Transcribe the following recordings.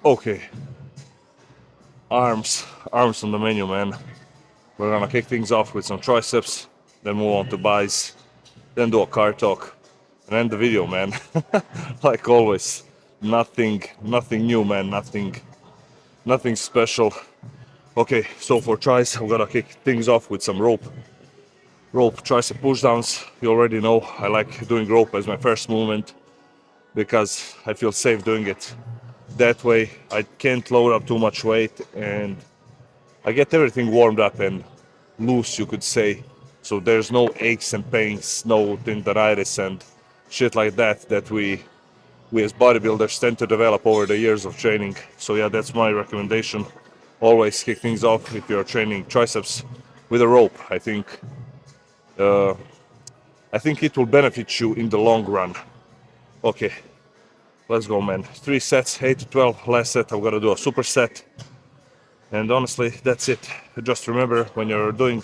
Okay, arms on the menu, man. We're gonna kick things off with some triceps, then move on to buys, then do a car talk, and end the video, man. Like always, nothing new, man. Nothing special. Okay, so for tries, I'm gonna kick things off with some rope tricep pushdowns. You already know I like doing rope as my first movement because I feel safe doing it. That way, I can't load up too much weight and I get everything warmed up and loose, you could say. So there's no aches and pains, no tendonitis and shit like that we as bodybuilders tend to develop over the years of training. So yeah, that's my recommendation. Always kick things off if you're training triceps with a rope. I think it will benefit you in the long run. Okay, let's go, man. 3 sets, 8 to 12. Last set, I'm gonna do a superset. And honestly, that's it. Just remember when you're doing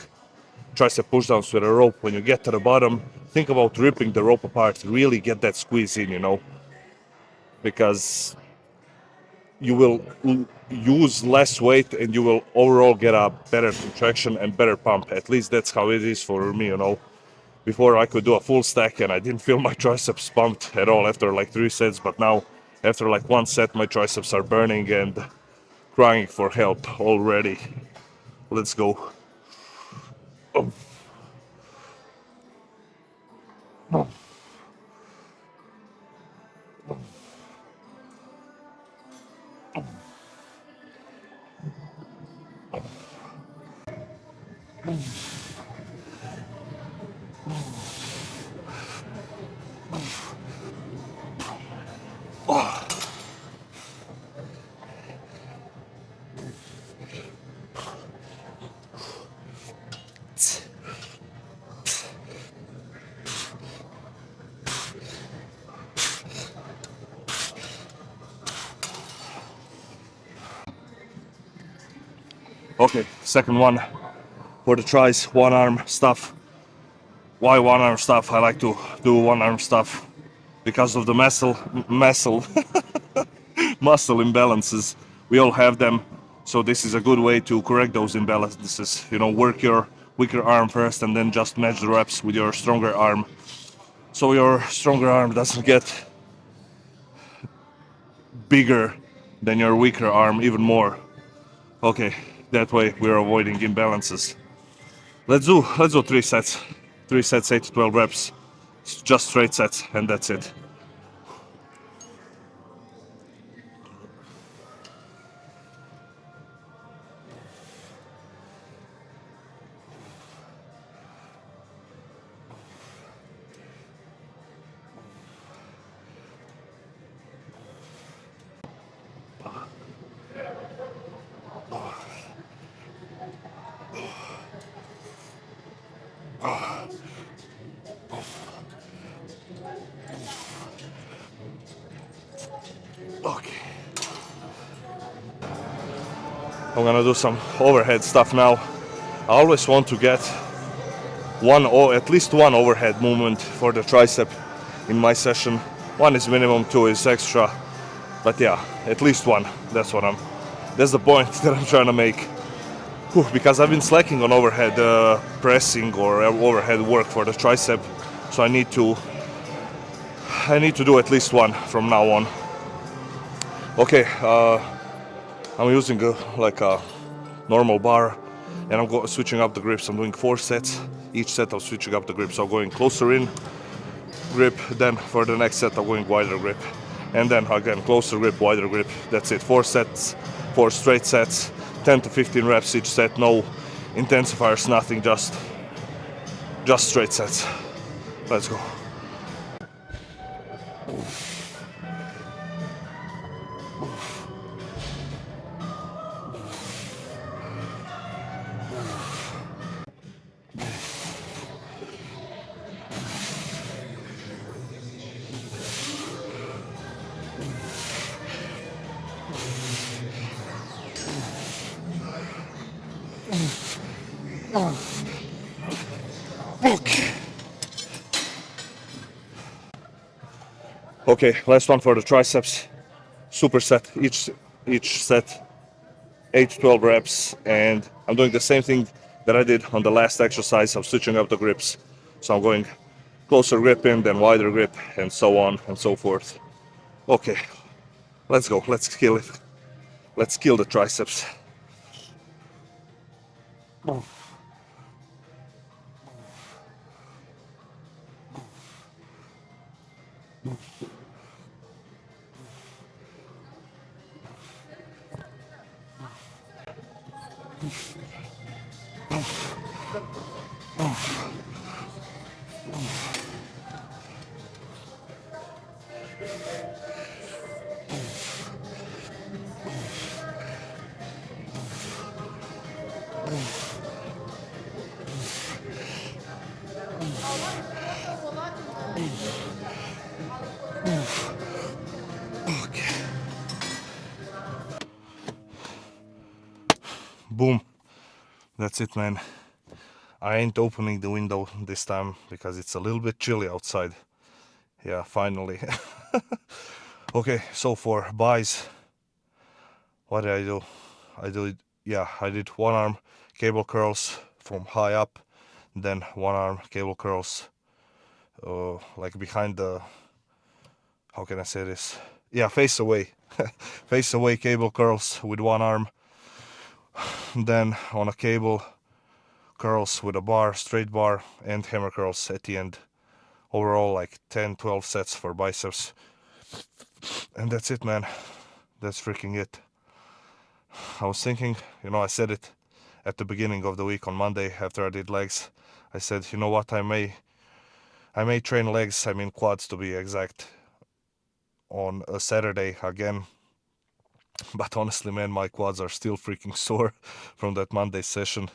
tricep pushdowns with a rope, when you get to the bottom, think about ripping the rope apart. Really get that squeeze in, because you will use less weight and you will overall get a better contraction and better pump. At least that's how it is for me. Before I could do a full stack and I didn't feel my triceps pumped at all after like 3 sets, but now after like 1 set my triceps are burning and crying for help already. Let's go. Oh. Oh. Okay, second one for the tries, one arm stuff. Why one arm stuff? I like to do one arm stuff because of the muscle imbalances. We all have them, so this is a good way to correct those imbalances. Work your weaker arm first and then just match the reps with your stronger arm. So your stronger arm doesn't get bigger than your weaker arm even more. Okay, that way we're avoiding imbalances. Let's do 3 sets. 3 sets, 8 to 12 reps. Just straight sets and that's it. Okay. I'm gonna do some overhead stuff now. I always want to get one or at least one overhead movement for the tricep in my session. One is minimum, two is extra. But yeah, at least one. That's the point that I'm trying to make. Because I've been slacking on overhead pressing or overhead work for the tricep, so I need to do at least one from now on. Okay, I'm using a normal bar, and I'm switching up the grips. I'm doing 4 sets. Each set I'm switching up the grip, so I'm going closer in grip. Then for the next set I'm going wider grip, and then again closer grip, wider grip. That's it. 4 sets, 4 straight sets, 10 to 15 reps each set. No intensifiers, nothing. Just straight sets. Let's go. Okay, last one for the triceps. Superset. each set, 8 to 12 reps, and I'm doing the same thing that I did on the last exercise. I'm switching up the grips, so I'm going closer grip in, then wider grip, and so on and so forth. Okay, let's go. Let's kill it. Let's kill the triceps. Okay. Boom. That's it, man. I ain't opening the window this time because it's a little bit chilly outside. Yeah, finally. Okay, so for buys, what did I do? I did one arm cable curls from high up, then one arm cable curls like behind the, how can I say this? Yeah, face away. Face away cable curls with one arm. Then on a cable curls with a bar, straight bar, and hammer curls at the end. Overall like 10-12 sets for biceps. And that's it, man. That's freaking it. I was thinking, I said it at the beginning of the week on Monday after I did legs. I said, you know what, I may train legs, I mean quads to be exact, on a Saturday again. But honestly, man, my quads are still freaking sore from that Monday session.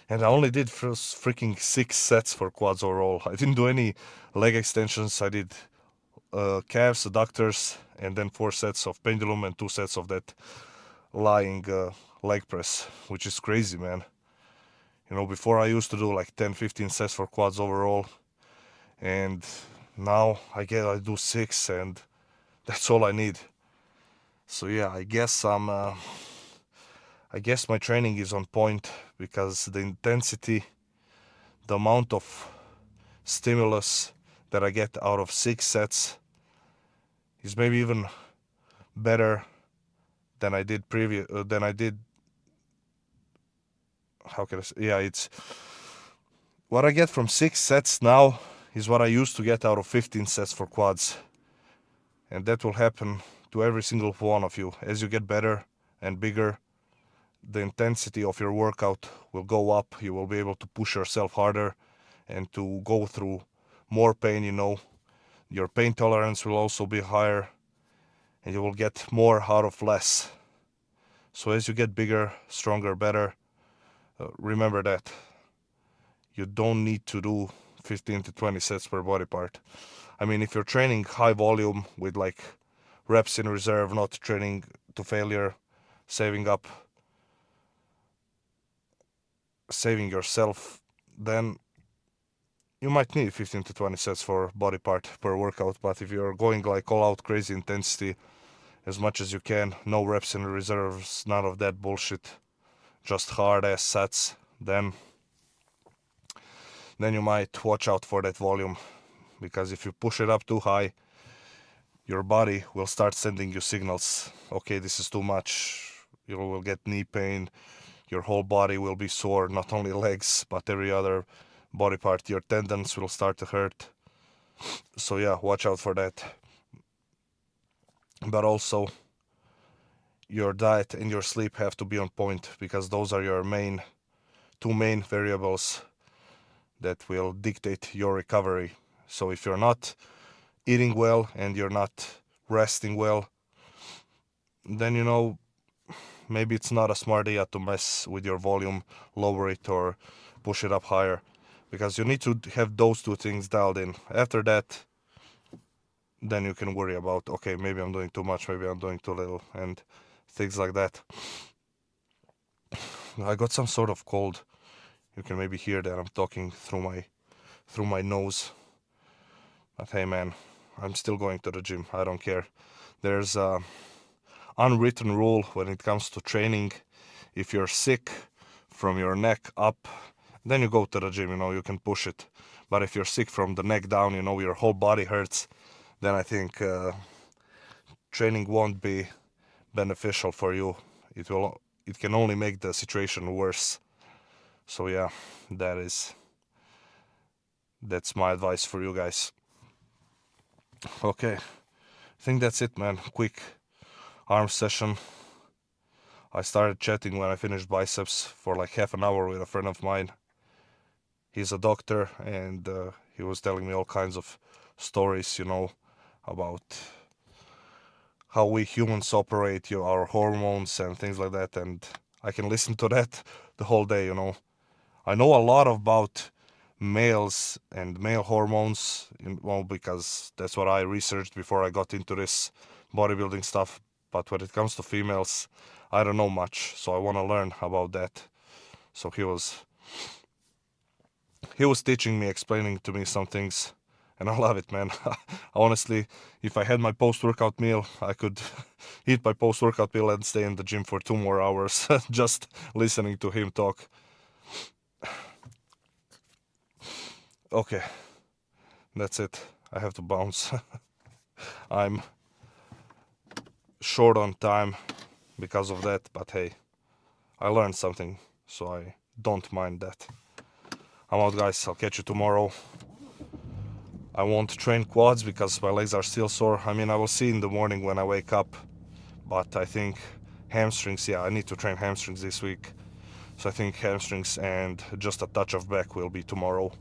And I only did freaking 6 sets for quads overall. I didn't do any leg extensions. I did calves, adductors, and then 4 sets of pendulum and 2 sets of that lying leg press, which is crazy, man. Before I used to do like 10-15 sets for quads overall, and now I do 6, and that's all I need. So yeah, I guess my training is on point because the intensity, the amount of stimulus that I get out of 6 sets is maybe even better than I did how can I say, yeah, it's what I get from 6 sets now is what I used to get out of 15 sets for quads. And that will happen to every single one of you. As you get better and bigger, the intensity of your workout will go up. You will be able to push yourself harder and to go through more pain, Your pain tolerance will also be higher and you will get more out of less. So as you get bigger, stronger, better, remember that you don't need to do 15 to 20 sets per body part. I mean, if you're training high volume with like reps in reserve, not training to failure, saving yourself, then you might need 15 to 20 sets for body part per workout. But if you're going like all out crazy intensity as much as you can, no reps in reserves, none of that bullshit, just hard ass sets, then you might watch out for that volume, because if you push it up too high, your body will start sending you signals. Okay, this is too much. You will get knee pain. Your whole body will be sore, not only legs, but every other body part. Your tendons will start to hurt. So yeah, watch out for that. But also, your diet and your sleep have to be on point, because those are your two main variables that will dictate your recovery. So if you're not eating well and you're not resting well, then maybe it's not a smart idea to mess with your volume, lower it or push it up higher, because you need to have those two things dialed in. After that, then you can worry about, okay, maybe I'm doing too much, maybe I'm doing too little, and things like that. I got some sort of cold. You can maybe hear that I'm talking through my nose. But hey, man, I'm still going to the gym. I don't care. There's unwritten rule when it comes to training. If you're sick from your neck up, then you go to the gym, you can push it. But if you're sick from the neck down, your whole body hurts, then I think training won't be beneficial for you. It can only make the situation worse. So yeah, that's my advice for you guys. Okay, I think that's it, man. Quick arm session. I started chatting when I finished biceps for like half an hour with a friend of mine. He's a doctor, and he was telling me all kinds of stories, about how we humans operate, our hormones and things like that. And I can listen to that the whole day. I know a lot about males and male hormones, because that's what I researched before I got into this bodybuilding stuff. But when it comes to females, I don't know much, so I want to learn about that. So he was teaching me, explaining to me some things, and I love it, man. Honestly, if I had my post-workout meal, I could eat my post-workout meal and stay in the gym for 2 more hours just listening to him talk. Okay, that's it. I have to bounce. I'm short on time because of that, but hey, I learned something, so I don't mind that. I'm out, guys. I'll catch you tomorrow. I won't train quads because my legs are still sore. I mean, I will see in the morning when I wake up, but I think hamstrings, I need to train hamstrings this week. So I think hamstrings and just a touch of back will be tomorrow.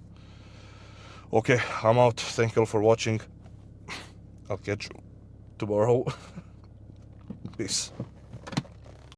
Okay, I'm out. Thank you all for watching. I'll catch you tomorrow. Peace.